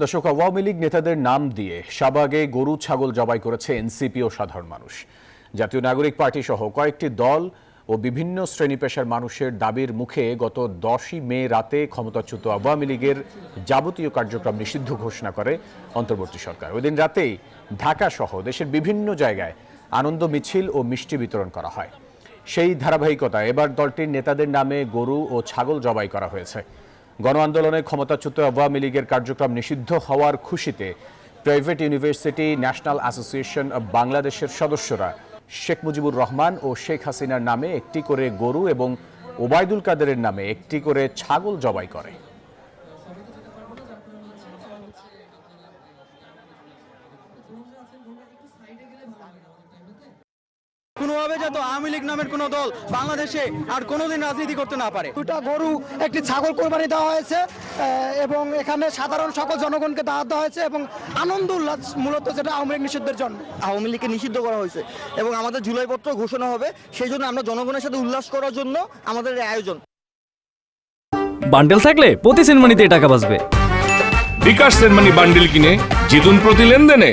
দর্শক, আওয়ামী লীগ নেতাদের নাম দিয়ে শাহবাগে গরু ছাগল জবাই করেছে এনসিপি ও সাধারণ মানুষ। জাতীয় নাগরিক পার্টি সহ কয়েকটি দল ও বিভিন্ন শ্রেণী পেশার মানুষের দাবির মুখে গত 10ই মে রাতে ক্ষমতাচ্যুত আওয়ামী লীগের যাবতীয় কার্যক্রম নিষিদ্ধ ঘোষণা করে অন্তর্বর্তী সরকার। ওই দিন রাতেই ঢাকা সহ দেশের বিভিন্ন জায়গায় আনন্দ মিছিল ও মিষ্টি বিতরণ করা হয়। সেই ধারাবাহিকতায় এবার দলটির নেতাদের নামে গরু ও ছাগল জবাই করা হয়েছে। গণ আন্দোলনে ক্ষমতাচ্যুত আওয়ামী লীগের কার্যক্রম নিষিদ্ধ হওয়ার খুশিতে private university national association of বাংলাদেশের সদস্যরা শেখ মুজিবুর রহমান ও শেখ হাসিনার নামে একটি করে গরু এবং ওবায়দুল কাদেরের নামে একটি করে ছাগল জবাই করে। কোনোভাবে যাতে আওয়ামী লীগ নামের কোনো দল বাংলাদেশে আর কোনোদিন রাজনীতি করতে না পারে। দুটা গরু, একটি ছাগল কোরবানি দেওয়া হয়েছে এবং এখানে সাধারণ সকল জনগণকে দাওয়াত দেওয়া হয়েছে এবং আনন্দ উল্লাস মূলত যেটা আওয়ামী লীগ নিষিদ্ধের জন্য। আওয়ামী লীগকে নিষিদ্ধ করা হয়েছে এবং আমাদের জুলাইপত্র ঘোষণা হবে, সেই জন্য আমরা জনগণের সাথে উল্লাস করার জন্য আমাদের এই আয়োজন। বান্ডেল থাকলে প্রতি সেনমানিতে টাকা বাঁচবে। বিকাশ সেনমানি বান্ডেল কিনে জিতুন প্রতি লেনদেনে।